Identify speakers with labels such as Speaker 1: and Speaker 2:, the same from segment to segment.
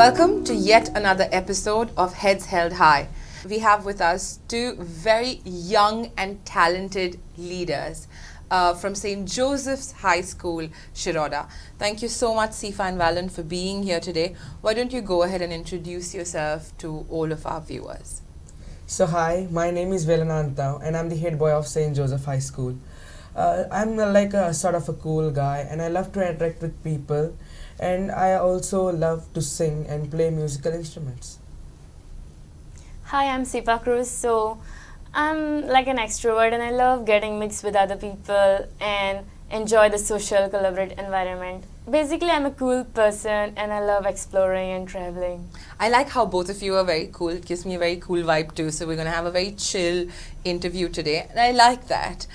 Speaker 1: Welcome to yet another episode of Heads Held High. We have with us two very young and talented leaders from St. Joseph's High School, Shiroda. Thank you so much, Sifa and Valen, for being here today. Why don't you go ahead and introduce yourself to all of our viewers?
Speaker 2: So hi, my name is Velananta and I'm the head boy of St. Joseph High School. I'm like a sort of a cool guy and I love to interact with people, and I also love to sing and play musical instruments.
Speaker 3: Hi, I'm Sipa Cruz. So I'm like an extrovert and I love getting mixed with other people and enjoy the social collaborative environment. Basically, I'm a cool person and I love exploring and traveling.
Speaker 1: I like how both of you are very cool. It gives me a very cool vibe too. So we're going to have a very chill interview today, and I like that.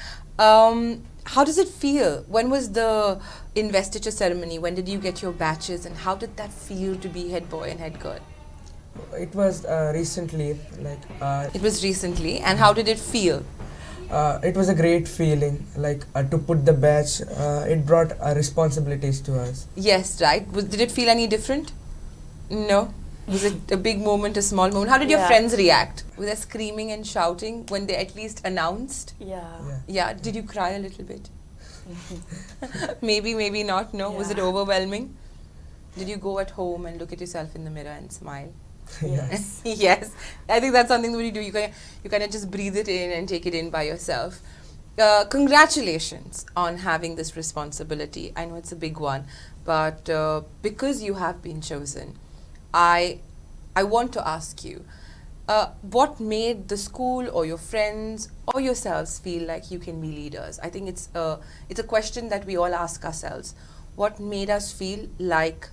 Speaker 1: How does it feel? When was the investiture ceremony? When did you get your batches, and how did that feel to be head boy and head girl?
Speaker 2: It was recently,
Speaker 1: It was recently, and how did it feel?
Speaker 2: it was a great feeling, to put the badge. It brought responsibilities to us.
Speaker 1: Yes, right. Did it feel any different? No. Was it a big moment, a small moment? How did your
Speaker 3: Yeah.
Speaker 1: friends react? Were they screaming and shouting when they at least announced?
Speaker 3: Yeah.
Speaker 1: Yeah. Did you cry a little bit? Maybe, maybe not. No. Was it
Speaker 3: Yeah.
Speaker 1: overwhelming? Did you go at home and look at yourself in the mirror and smile?
Speaker 3: Yes.
Speaker 1: Yes. I think that's something that you do. You kind of just breathe it in and take it in by yourself. Congratulations on having this responsibility. I know it's a big one, but because you have been chosen, I want to ask you, what made the school or your friends or yourselves feel like you can be leaders? I think it's a question that we all ask ourselves. What made us feel like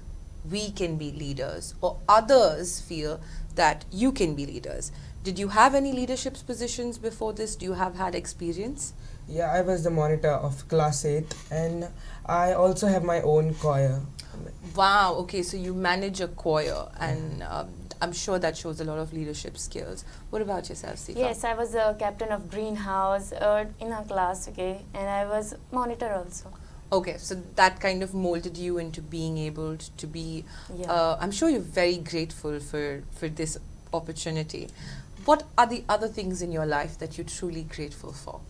Speaker 1: we can be leaders, or others feel that you can be leaders? Did you have any leadership positions before this? Do you have had experience?
Speaker 2: Yeah, I was the monitor of class 8 and I also have my own choir.
Speaker 1: Wow, okay, so you manage a choir, and I'm sure that shows a lot of leadership skills. What about yourself, Sifa?
Speaker 3: Yes, I was a captain of greenhouse in our class, okay, and I was monitor also.
Speaker 1: Okay, so that kind of molded you into being able to be,
Speaker 3: Yeah.
Speaker 1: I'm sure you're very grateful for this opportunity. What are the other things in your life that you're truly grateful for?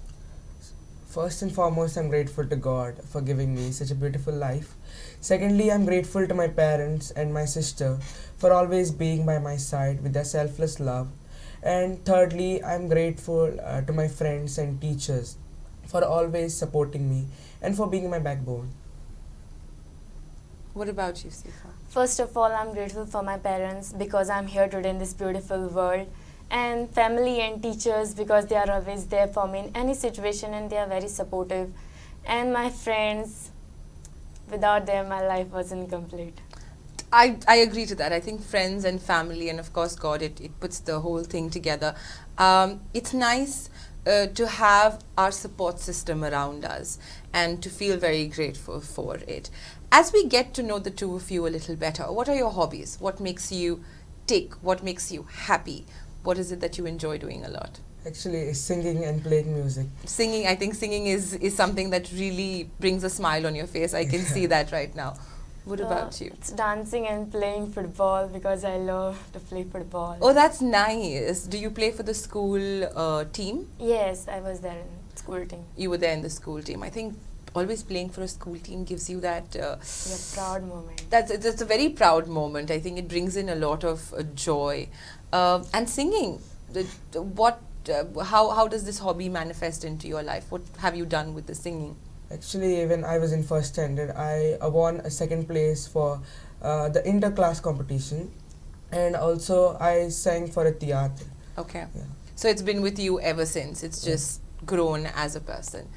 Speaker 2: First and foremost, I'm grateful to God for giving me such a beautiful life. Secondly, I'm grateful to my parents and my sister for always being by my side with their selfless love. And thirdly, I'm grateful to my friends and teachers for always supporting me and for being my backbone.
Speaker 1: What about you, Sifa?
Speaker 3: First of all, I'm grateful for my parents because I'm here today in this beautiful world, and family and teachers because they are always there for me in any situation and they are very supportive, and my friends, without them my life wasn't complete.
Speaker 1: I agree to that. I think friends and family and of course God, it puts the whole thing together. It's nice to have our support system around us and to feel very grateful for it. As we get to know the two of you a little better, what are your hobbies? What makes you tick? What makes you happy? What is it that you enjoy doing a lot?
Speaker 2: Actually, singing and playing music.
Speaker 1: Singing, I think singing is something that really brings a smile on your face. I can see that right now. What about you?
Speaker 3: It's dancing and playing football because I love to play football.
Speaker 1: Oh, that's nice. Do you play for the school team?
Speaker 3: Yes, I was there in school team.
Speaker 1: You were there in the school team. I think always playing for a school team gives you that.
Speaker 3: Yeah, proud moment.
Speaker 1: That's a very proud moment. I think it brings in a lot of joy. And singing, how does this hobby manifest into your life? What have you done with the singing?
Speaker 2: Actually, when I was in first standard, I won a second place for the inter-class competition, and also I sang for a theatre.
Speaker 1: Okay.
Speaker 2: Yeah.
Speaker 1: So it's been with you ever since. It's
Speaker 2: Yeah.
Speaker 1: just grown as a person.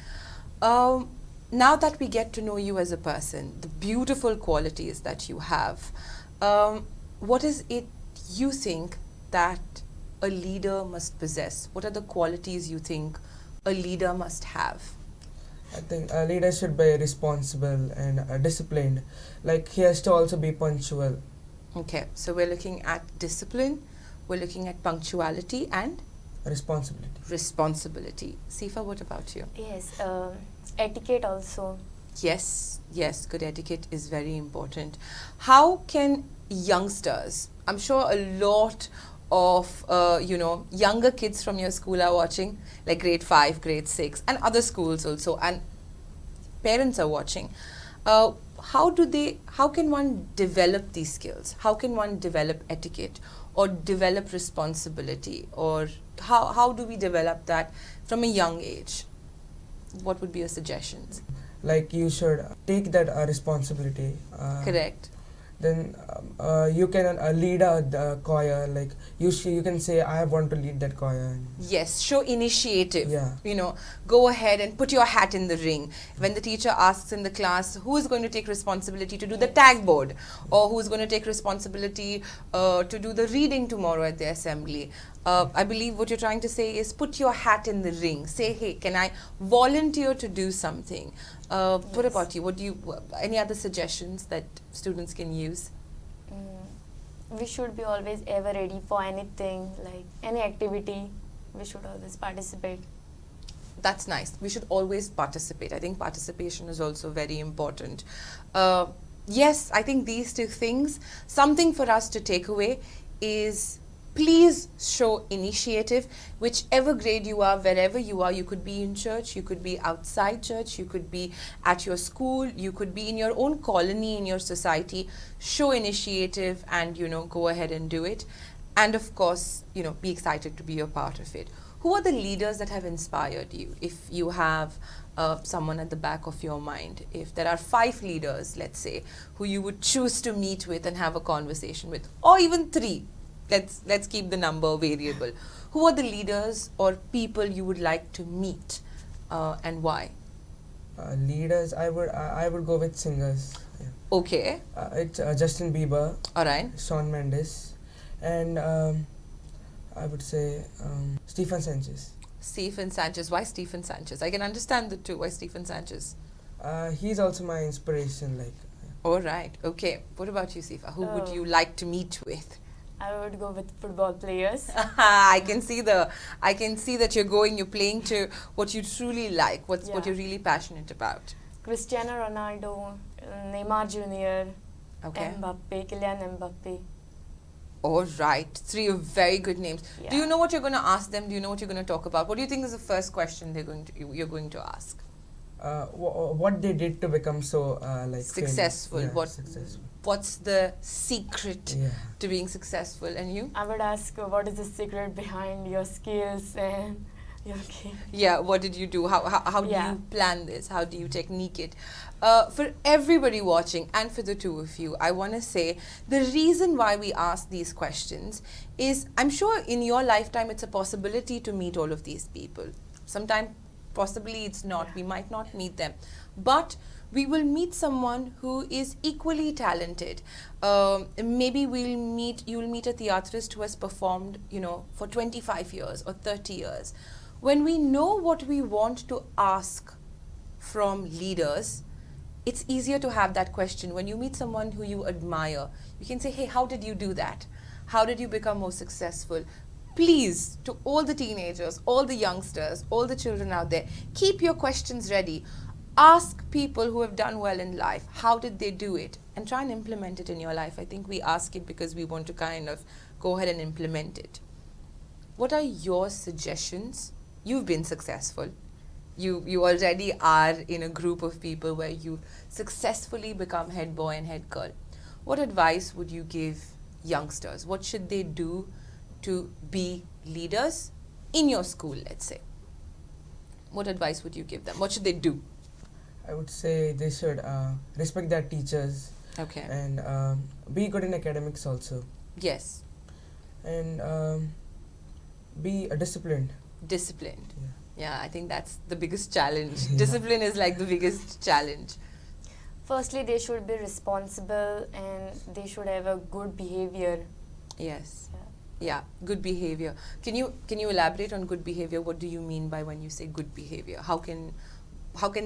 Speaker 1: Now that we get to know you as a person, the beautiful qualities that you have, what is it you think that a leader must possess? What are the qualities you think a leader must have?
Speaker 2: I think a leader should be responsible and disciplined. Like, he has to also be punctual.
Speaker 1: Okay, so we're looking at discipline, we're looking at punctuality and
Speaker 2: Responsibility.
Speaker 1: responsibility. Sifa, what about you?
Speaker 3: Yes, etiquette also.
Speaker 1: Yes, good etiquette is very important. How can youngsters, I'm sure a lot of younger kids from your school are watching, like grade 5, grade 6, and other schools also, and parents are watching. uh, how can one develop these skills? How can one develop etiquette or develop responsibility, or how do we develop that from a young age? What would be your suggestions?
Speaker 2: Like you should take that responsibility.
Speaker 1: Correct.
Speaker 2: Then you can lead the choir. Like you can say, I want to lead that choir.
Speaker 1: Yes, show initiative.
Speaker 2: Yeah.
Speaker 1: Go ahead and put your hat in the ring. When the teacher asks in the class who is going to take responsibility to do the tag board, or who is going to take responsibility to do the reading tomorrow at the assembly, I believe what you're trying to say is put your hat in the ring. Say, hey, can I volunteer to do something? What about you? Any other suggestions that students can use?
Speaker 3: We should be always ever ready for anything, like any activity. We should always participate.
Speaker 1: That's nice. We should always participate. I think participation is also very important. Yes, I think these two things, something for us to take away is, please show initiative. Whichever grade you are, wherever you are, you could be in church, you could be outside church, you could be at your school, you could be in your own colony, in your society. Show initiative and, go ahead and do it. And of course, be excited to be a part of it. Who are the leaders that have inspired you? If you have someone at the back of your mind, if there are 5 leaders, let's say, who you would choose to meet with and have a conversation with, or even 3, let's keep the number variable. Who are the leaders or people you would like to meet, and why?
Speaker 2: Leaders, I would go with singers. Yeah.
Speaker 1: Okay.
Speaker 2: It's Justin Bieber,
Speaker 1: All right.
Speaker 2: Shawn Mendes, and I would say Stephen Sanchez.
Speaker 1: Stephen Sanchez. Why Stephen Sanchez? I can understand the two. Why Stephen Sanchez?
Speaker 2: He's also my inspiration.
Speaker 1: All right. Okay. What about you, Sifa? Who would you like to meet with?
Speaker 3: I would go with football players.
Speaker 1: I can see that you're playing to what you truly like, what you're really passionate about.
Speaker 3: Cristiano Ronaldo, Neymar Jr.,
Speaker 1: Okay.
Speaker 3: Mbappe, Kylian Mbappe.
Speaker 1: All right. 3 very good names.
Speaker 3: Yeah.
Speaker 1: Do you know what you're going to ask them? Do you know what you're going to talk about? What do you think is the first question you're going to ask?
Speaker 2: What they did to become so
Speaker 1: Successful.
Speaker 2: famous.
Speaker 1: What-
Speaker 2: Successful.
Speaker 1: What's the secret
Speaker 2: Yeah.
Speaker 1: to being successful? And you?
Speaker 3: I would ask what is the secret behind your skills and your game.
Speaker 1: Yeah, what did you do? How do
Speaker 3: Yeah.
Speaker 1: you plan this? How do you technique it? For everybody watching and for the two of you, I want to say the reason why we ask these questions is, I'm sure in your lifetime it's a possibility to meet all of these people. Sometimes possibly it's not. We might not meet them. But we will meet someone who is equally talented. Maybe you'll meet a theatrist who has performed, for 25 years or 30 years. When we know what we want to ask from leaders, it's easier to have that question. When you meet someone who you admire, you can say, hey, how did you do that? How did you become more successful? Please, to all the teenagers, all the youngsters, all the children out there, keep your questions ready. Ask people who have done well in life, how did they do it? And try and implement it in your life. I think we ask it because we want to kind of go ahead and implement it. What are your suggestions? You've been successful. You already are in a group of people where you've successfully become head boy and head girl. What advice would you give youngsters? What should they do to be leaders in your school, let's say? What advice would you give them? What should they do?
Speaker 2: I would say they should respect their teachers
Speaker 1: Okay.
Speaker 2: and be good in academics also,
Speaker 1: Yes.
Speaker 2: and be disciplined.
Speaker 1: Disciplined.
Speaker 2: Yeah.
Speaker 1: Yeah, I think that's the biggest challenge.
Speaker 2: Yeah.
Speaker 1: Discipline is like the biggest challenge.
Speaker 3: Firstly, they should be responsible and they should have a good behavior.
Speaker 1: Yes.
Speaker 3: Yeah.
Speaker 1: Yeah, good behavior. Can you elaborate on good behavior? What do you mean by when you say good behavior? How can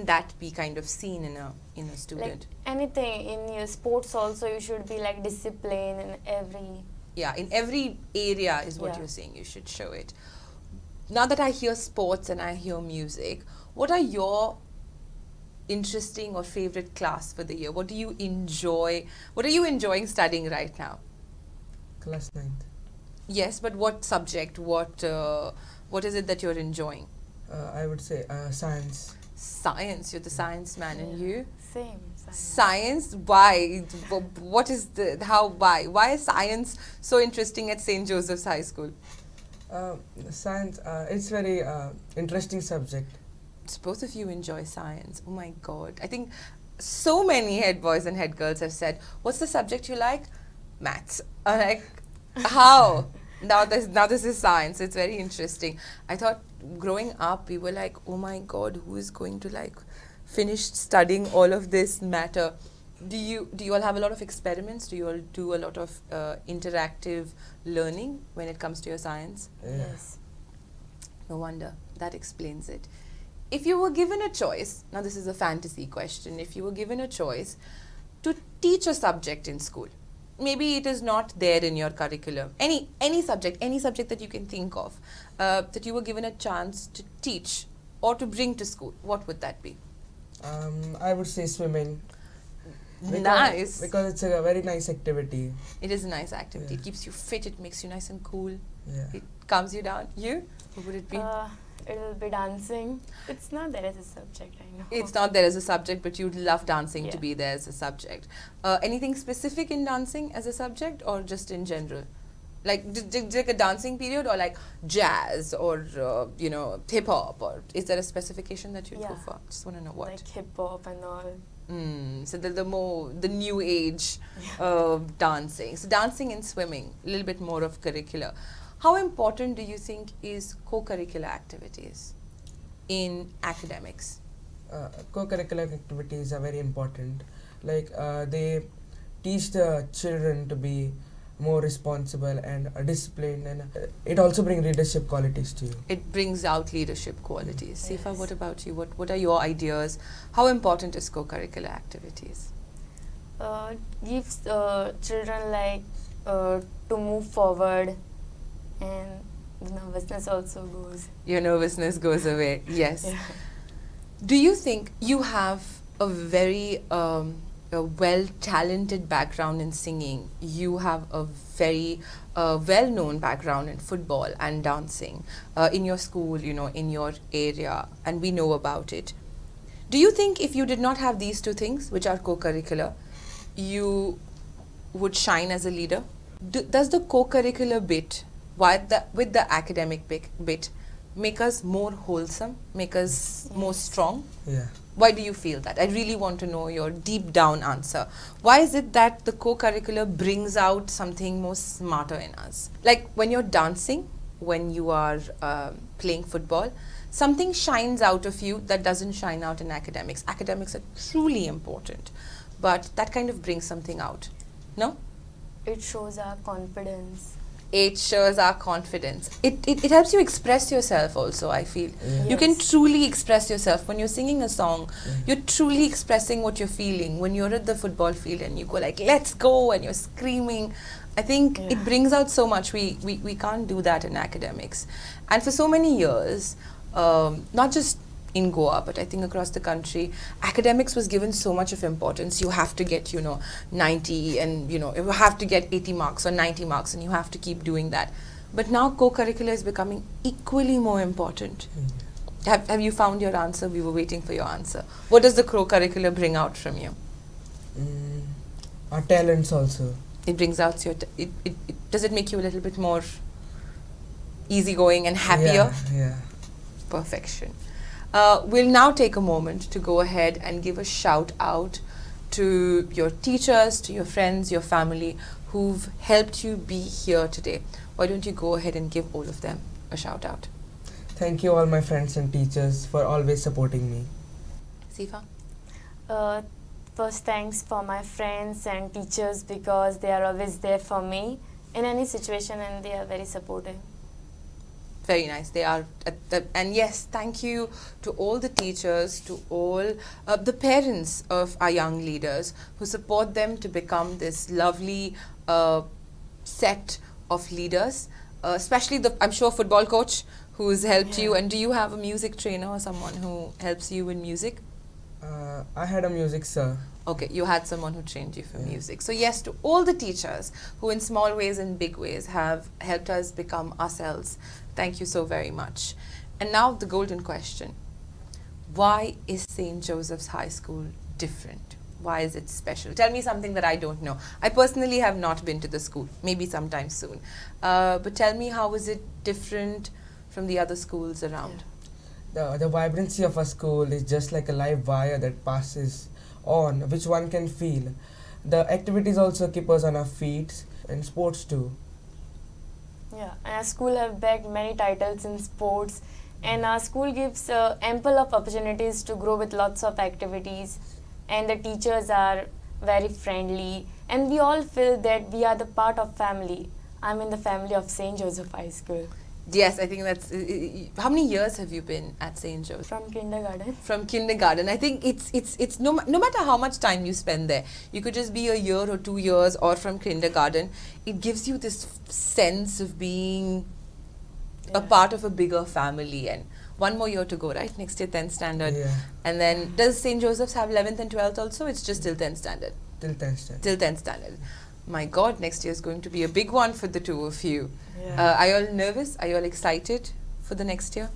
Speaker 1: that be kind of seen in a student?
Speaker 3: Like anything in your sports also, you should be like disciplined in every.
Speaker 1: Yeah, in every area is what
Speaker 3: Yeah.
Speaker 1: you're saying. You should show it. Now that I hear sports and I hear music, what are your interesting or favorite class for the year? What do you enjoy? What are you enjoying studying right now?
Speaker 2: Class 9th.
Speaker 1: Yes, but what subject? What is it that you're enjoying?
Speaker 2: I would say science.
Speaker 1: Science. You're the science man, and you?
Speaker 3: Same.
Speaker 1: Science. Why? What is the how? Why is science so interesting at St. Joseph's High School?
Speaker 2: Science, it's very interesting subject.
Speaker 1: So both of you enjoy science. Oh my God! I think so many head boys and head girls have said, "What's the subject you like?" Maths. I'm like, how? Now this is science. It's very interesting. I thought growing up we were like, oh my God, who is going to like finish studying all of this matter? Do you all have a lot of experiments? Do you all do a lot of interactive learning when it comes to your science?
Speaker 3: Yes.
Speaker 1: No wonder. That explains it. If you were given a choice, now this is a fantasy question, if you were given a choice to teach a subject in school, maybe it is not there in your curriculum, any subject that you can think of, that you were given a chance to teach or to bring to school, what would that be?
Speaker 2: I would say swimming.
Speaker 1: Nice.
Speaker 2: Because it's a very nice activity.
Speaker 1: It is a nice activity.
Speaker 2: Yeah.
Speaker 1: It keeps you fit, it makes you nice and cool.
Speaker 2: Yeah.
Speaker 1: It calms you down. You? What would it be?
Speaker 3: It will be dancing. It's not there as a subject, I know.
Speaker 1: It's not there as a subject, but you'd love dancing to
Speaker 3: Yeah.
Speaker 1: be there as a subject. Anything specific in dancing as a subject or just in general? Like, like a dancing period or like jazz or, hip hop, or is there a specification that you'd go
Speaker 3: Yeah.
Speaker 1: for? Just want to know what.
Speaker 3: Like hip hop and all.
Speaker 1: So the new age of dancing. So dancing and swimming, a little bit more of curricular. How important do you think is co-curricular activities in academics?
Speaker 2: Co-curricular activities are very important. Like they teach the children to be more responsible and disciplined, and it also brings leadership qualities to you.
Speaker 1: It brings out leadership qualities. Sifa,
Speaker 3: Yes.
Speaker 1: what about you? What are your ideas? How important is co-curricular activities?
Speaker 3: Gives children like to move forward, and the nervousness also goes.
Speaker 1: Your nervousness goes away. Yes.
Speaker 3: Yeah.
Speaker 1: Do you think you have a very a well-talented background in singing? You have a very well-known background in football and dancing in your school, in your area, and we know about it. Do you think if you did not have these two things, which are co-curricular, you would shine as a leader? Does the co-curricular bit, with the academic bit, make us more wholesome, make us more
Speaker 3: Yes.
Speaker 1: strong?
Speaker 2: Yeah.
Speaker 1: Why do you feel that? I really want to know your deep down answer. Why is it that the co-curricular brings out something more smarter in us? Like when you're dancing, when you are playing football, something shines out of you that doesn't shine out in academics. Academics are truly important, but that kind of brings something out. No?
Speaker 3: It shows our confidence.
Speaker 1: It shows our confidence. It helps you express yourself also, I feel.
Speaker 2: Yeah.
Speaker 1: You can
Speaker 3: Yes.
Speaker 1: truly express yourself. When you're singing a song,
Speaker 2: Yeah.
Speaker 1: you're truly expressing what you're feeling. When you're at the football field and you go like, let's go, and you're screaming, I think
Speaker 3: Yeah.
Speaker 1: it brings out so much. We can't do that in academics. And for so many years, not just in Goa, but I think across the country, academics was given so much of importance. You have to get, 90 and, you have to get 80 marks or 90 marks and you have to keep doing that. But now co-curricular is becoming equally more important. Have you found your answer? We were waiting for your answer. What does the co-curricular bring out from you?
Speaker 2: Our talents also.
Speaker 1: It brings out does it make you a little bit more easygoing and happier?
Speaker 2: Yeah.
Speaker 1: Perfection. We'll now take a moment to go ahead and give a shout out to your teachers, to your friends, your family who've helped you be here today. Why don't you go ahead and give all of them a shout out?
Speaker 2: Thank you all my friends and teachers for always supporting me.
Speaker 1: Sifa?
Speaker 3: First, thanks for my friends and teachers because they are always there for me in any situation and they are very supportive.
Speaker 1: Very nice. They are, and yes, thank you to all the teachers, to all the parents of our young leaders who support them to become this lovely set of leaders, especially I'm sure, football coach who's helped you. And do you have a music trainer or someone who helps you in music?
Speaker 2: I had a music sir.
Speaker 1: Okay, you had someone who trained you for
Speaker 2: Yeah.
Speaker 1: music. So yes, to all the teachers who in small ways and big ways have helped us become ourselves, thank you so very much. And now the golden question. Why is St. Joseph's High School different? Why is it special? Tell me something that I don't know. I personally have not been to the school, maybe sometime soon. But tell me, how is it different from the other schools around?
Speaker 2: The vibrancy of a school is just like a live wire that passes on, which one can feel. The activities also keep us on our feet, and sports too.
Speaker 3: Yeah, and our school have bagged many titles in sports, and our school gives ample of opportunities to grow with lots of activities, and the teachers are very friendly, and we all feel that we are the part of family. I'm in the family of St. Joseph High School
Speaker 1: Yes, I think that's. How many years have you been at St. Joseph?
Speaker 3: from kindergarten.
Speaker 1: From kindergarten. I think it's no matter how much time you spend there, you could just be a year or 2 years, or from kindergarten, it gives you this sense of being a
Speaker 3: Yeah.
Speaker 1: part of a bigger family. And one more year to go, right? Next year 10th standard.
Speaker 2: Yeah,
Speaker 1: And then does St. Joseph's have 11th and 12th also? It's just till 10th standard.
Speaker 2: till 10th standard.
Speaker 1: Till 10th standard. My God, next year is going to be a big one for the two of you.
Speaker 3: Yeah.
Speaker 1: Are you all nervous? Are you all excited for the next year?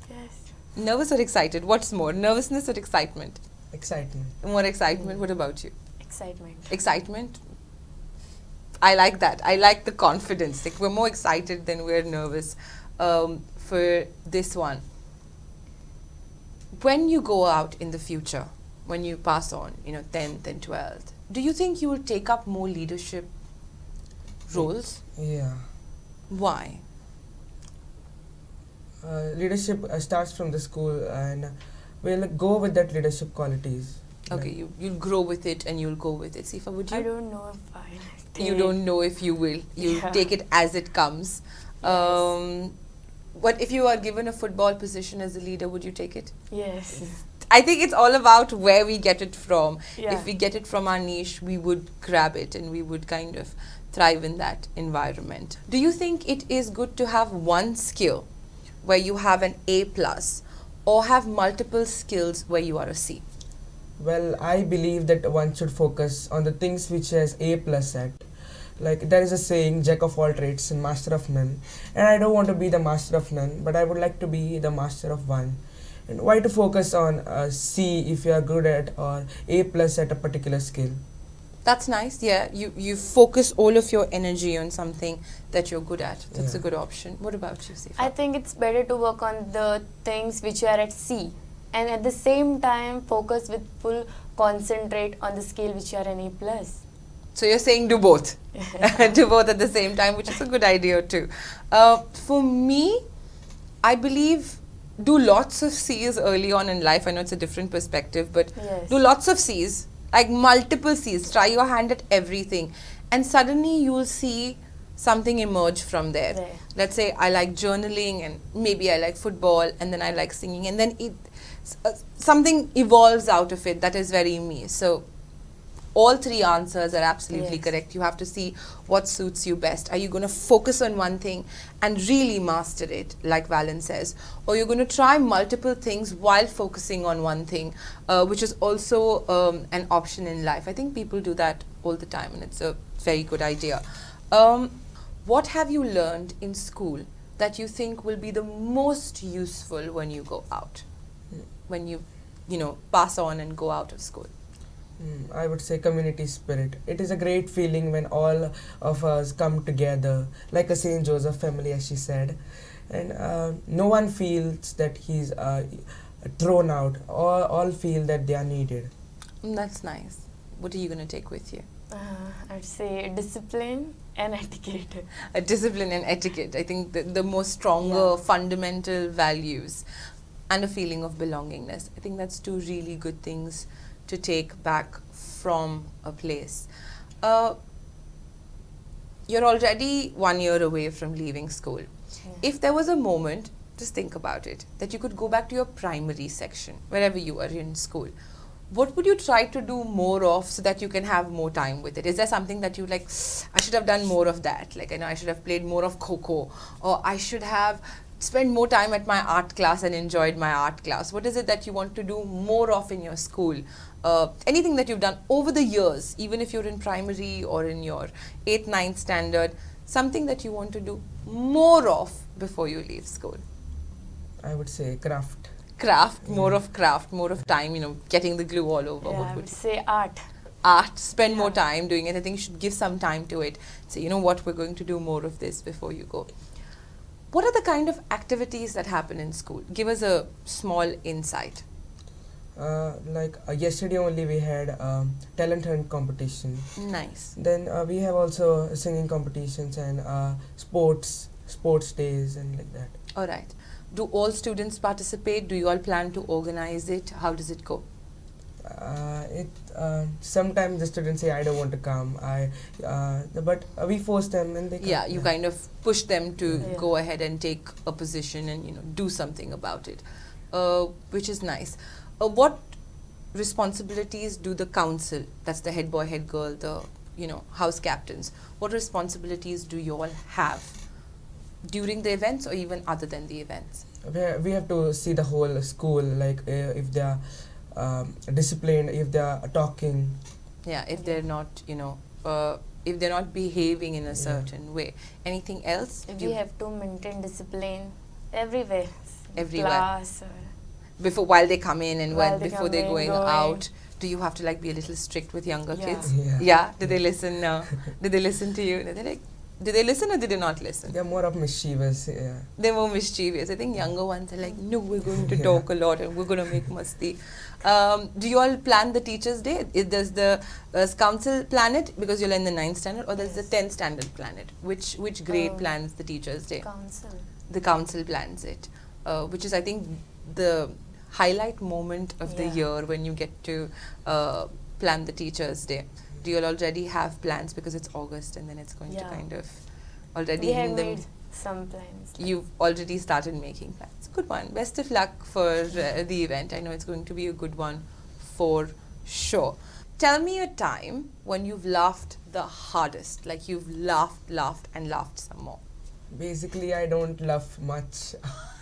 Speaker 3: Yes.
Speaker 1: Nervous or excited? What's more, nervousness or excitement?
Speaker 2: Excitement.
Speaker 1: More excitement. What about you?
Speaker 3: Excitement.
Speaker 1: Excitement? I like that. I like the confidence. Like, we're more excited than we're nervous for this one. When you go out in the future, when you pass on, 10th and 12th, do you think you will take up more leadership roles?
Speaker 2: Yeah.
Speaker 1: Why?
Speaker 2: Leadership starts from the school, and we'll go with that leadership qualities.
Speaker 1: Okay,
Speaker 2: Like,
Speaker 1: you'll grow with it and you'll go with it. Sifa, would you?
Speaker 3: I don't know if I
Speaker 1: You don't know if you will. You
Speaker 3: Yeah.
Speaker 1: take it as it comes.
Speaker 3: Yes.
Speaker 1: What if you are given a football position as a leader? Would you take it?
Speaker 3: Yes.
Speaker 1: I think it's all about where we get it from.
Speaker 3: Yeah.
Speaker 1: If we get it from our niche, we would grab it and we would kind of thrive in that environment. Do you think it is good to have one skill where you have an A plus, or have multiple skills where you are a C?
Speaker 2: well, I believe that one should focus on the things which has A plus at. Like there is a saying, jack of all trades and master of none. And I don't want to be the master of none, but I would like to be the master of one. And why to focus on C if you are good at, or A plus at a particular skill?
Speaker 1: That's nice. Yeah, you focus all of your energy on something that you're good at. That's a
Speaker 2: Yeah.
Speaker 1: good option. What about you, Sifa?
Speaker 3: I think it's better to work on the things which you are at C, and at the same time focus with full concentrate on the skill which you are an A plus.
Speaker 1: So you're saying do both. Do both at the same time, which is a good idea too. For me, I believe do lots of C's early on in life. I know it's a different perspective, but
Speaker 3: Yes.
Speaker 1: do lots of C's, like multiple C's. Try your hand at everything, and suddenly you'll see something emerge from there.
Speaker 3: Right.
Speaker 1: Let's say I like journaling, and maybe I like football, and then I like singing, and then something evolves out of it that is very me. So all three answers are absolutely
Speaker 3: Yes.
Speaker 1: correct. You have to see what suits you best. Are you going to focus on one thing and really master it, like Valen says, or you're going to try multiple things while focusing on one thing, which is also an option in life. I think people do that all the time, and it's a very good idea. What have you learned in school that you think will be the most useful when you go out, when you pass on and go out of school?
Speaker 2: I would say community spirit. It is a great feeling when all of us come together, like a St. Joseph family, as she said, and no one feels that he's thrown out. All feel that they are needed.
Speaker 1: That's nice. What are you going to take with you?
Speaker 3: I'd say discipline and etiquette.
Speaker 1: Discipline and etiquette. I think the most stronger
Speaker 3: Yeah.
Speaker 1: fundamental values and a feeling of belongingness. I think that's two really good things to take back from a place. You're already 1 year away from leaving school. If there was a moment, just think about it, that you could go back to your primary section, wherever you were in school, what would you try to do more of so that you can have more time with it? Is there something that you like, I should have done more of that? Like, I know I should have played more of Kho-Kho, or I should have spent more time at my art class and enjoyed my art class? What is it that you want to do more of in your school? Anything that you've done over the years, even if you're in primary or in your 8th, 9th standard, something that you want to do more of before you leave school?
Speaker 2: I would say craft.
Speaker 1: Craft, more of time, getting the glue all over.
Speaker 3: Yeah,
Speaker 1: What
Speaker 3: I
Speaker 1: would
Speaker 3: would say art.
Speaker 1: art, spend more
Speaker 3: Yeah.
Speaker 1: time doing it. I think you should give some time to it. Say, you know what, we're going to do more of this before you go. What are the kind of activities that happen in school? Give us a small insight.
Speaker 2: Yesterday only we had talent hunt competition.
Speaker 1: Nice.
Speaker 2: Then we have also singing competitions and sports days and like that.
Speaker 1: All right. Do all students participate? Do you all plan to organize it? How does it go?
Speaker 2: Sometimes the students say I don't want to come. But we force them and they come.
Speaker 1: Yeah, you kind of push them to
Speaker 3: Yeah.
Speaker 1: go ahead and take a position and do something about it, which is nice. What responsibilities do the council, that's the head boy, head girl, the house captains, what responsibilities do you all have during the events or even other than the events?
Speaker 2: We have to see the whole school, like if they are disciplined, if they are talking.
Speaker 1: Yeah, if they're not, if they're not behaving in a certain way. Anything else?
Speaker 3: We have to maintain discipline everywhere.
Speaker 1: Everywhere.
Speaker 3: Class.
Speaker 1: While they come in and
Speaker 3: While they
Speaker 1: before
Speaker 3: come
Speaker 1: they're
Speaker 3: in,
Speaker 1: going
Speaker 3: going.
Speaker 1: out, do you have to be a little strict with younger
Speaker 3: Yeah.
Speaker 1: kids?
Speaker 2: Yeah.
Speaker 1: Yeah. Did they listen? Did they listen to you? Did they listen or did they not listen?
Speaker 2: They are more of mischievous. Yeah.
Speaker 1: They're more mischievous. I think younger ones are like, no, we're going to
Speaker 2: Yeah.
Speaker 1: talk a lot and we're going to make masti. Do you all plan the Teachers' Day? Does the council plan it because you're in the 9th standard, or does the 10th standard plan it? Which grade plans the Teachers' Day?
Speaker 3: Council.
Speaker 1: The council plans it, which is, I think, the highlight moment of the
Speaker 3: Yeah.
Speaker 1: year when you get to plan the Teachers' Day. Do you all already have plans because it's August and then it's going to
Speaker 3: Yeah.
Speaker 1: kind of already
Speaker 3: We have
Speaker 1: in them?
Speaker 3: made some plans.
Speaker 1: You've already started making plans. Good one. Best of luck for the event. I know it's going to be a good one for sure. Tell me a time when you've laughed the hardest, like you've laughed and laughed some more.
Speaker 2: Basically, I don't laugh much.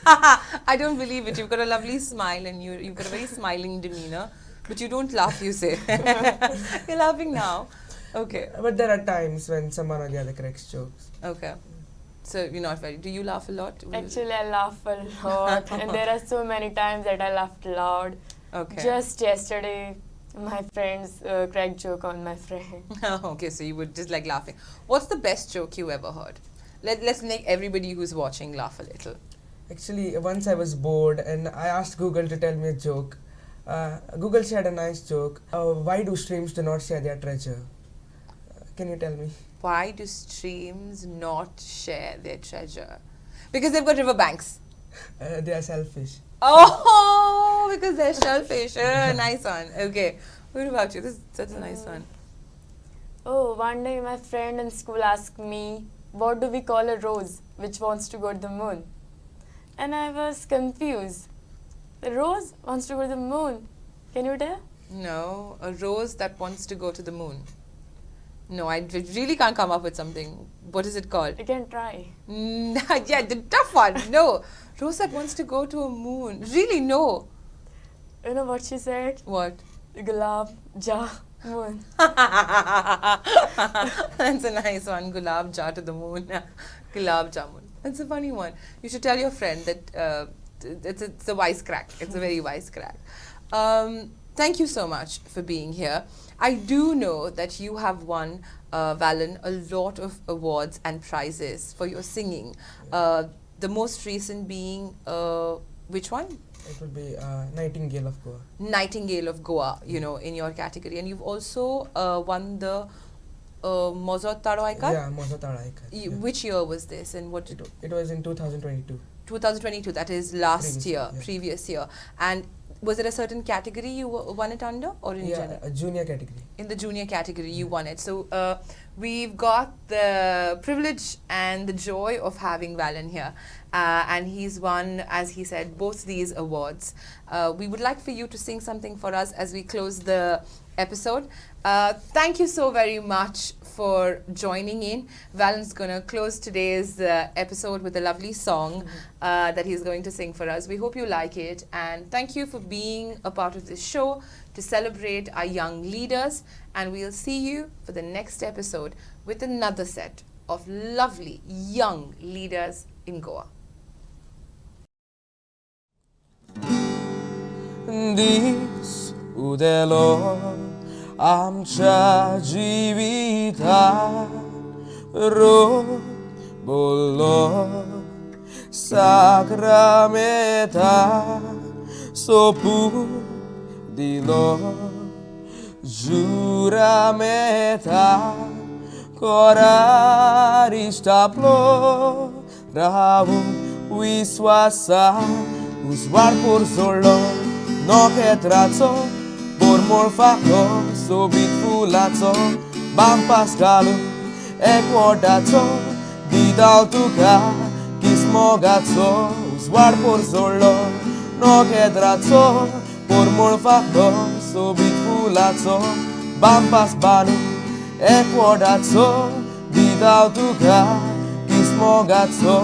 Speaker 1: I don't believe it. You've got a lovely smile and you've got a very smiling demeanor, but you don't laugh, you say. You're laughing now. Okay.
Speaker 2: But there are times when someone or the other cracks jokes.
Speaker 1: Okay. So you're not very. Do you laugh a lot?
Speaker 3: Actually, I laugh a lot, and there are so many times that I laughed loud.
Speaker 1: Okay.
Speaker 3: Just yesterday, my friends cracked joke on my friend.
Speaker 1: Okay, so you would just like laughing. What's the best joke you ever heard? Let's make everybody who's watching laugh a little.
Speaker 2: Actually, once I was bored and I asked Google to tell me a joke. Google shared a nice joke. Why do streams do not share their treasure? Can you tell me?
Speaker 1: Why do streams not share their treasure? Because they've got riverbanks.
Speaker 2: They are selfish.
Speaker 1: Oh, because they're shellfish. Nice one. Okay. What about you? That's a nice one.
Speaker 3: Oh, one day my friend in school asked me, what do we call a rose which wants to go to the moon? And I was confused. The rose wants to go to the moon. Can you tell?
Speaker 1: No, a rose that wants to go to the moon. No, I really can't come up with something. What is it called?
Speaker 3: You can try.
Speaker 1: Yeah, the tough one. No. Rose that wants to go to a moon. Really, no.
Speaker 3: You know what she said?
Speaker 1: What?
Speaker 3: Gulab ja moon.
Speaker 1: That's a nice one. Gulab ja to the moon. Gulab jamun. That's a funny one. You should tell your friend that it's a wise crack. It's a very wise crack. Thank you so much for being here. I do know that you have won, Valen, a lot of awards and prizes for your singing. The most recent being, which one?
Speaker 2: It would be Nightingale of Goa.
Speaker 1: Nightingale of Goa, in your category. And you've also won the Mozot Taro Aikar?
Speaker 2: Yeah, Moza Taraikar. Yeah.
Speaker 1: Which year was this and what?
Speaker 2: It was in 2022.
Speaker 1: 2022, that is last
Speaker 2: Previous
Speaker 1: year,
Speaker 2: year, yeah.
Speaker 1: previous year. And was it a certain category you won it under or in
Speaker 2: Yeah,
Speaker 1: general?
Speaker 2: a junior category.
Speaker 1: In the junior category, you won it. So we've got the privilege and the joy of having Valen here. and he's won, as he said, both these awards. We would like for you to sing something for us as we close the episode. Thank you so very much for joining in. Valen's going to close today's episode with a lovely song that he's going to sing for us. We hope you like it, and thank you for being a part of this show to celebrate our young leaders, and we'll see you for the next episode with another set of lovely young leaders in Goa.
Speaker 2: This udelo आमच्या जिवितारो बोलो साक्रामेता सोपू दिलो juramenta coraristaplo rahu wiswasa uswar por solo no que trazo por morfaco sobit fulazo bampas galo equodazo didal tuca kismogazo uswar por solo no que trazo por morfaco sobit fulazo bampas banu equodazo didal tuca kismogazo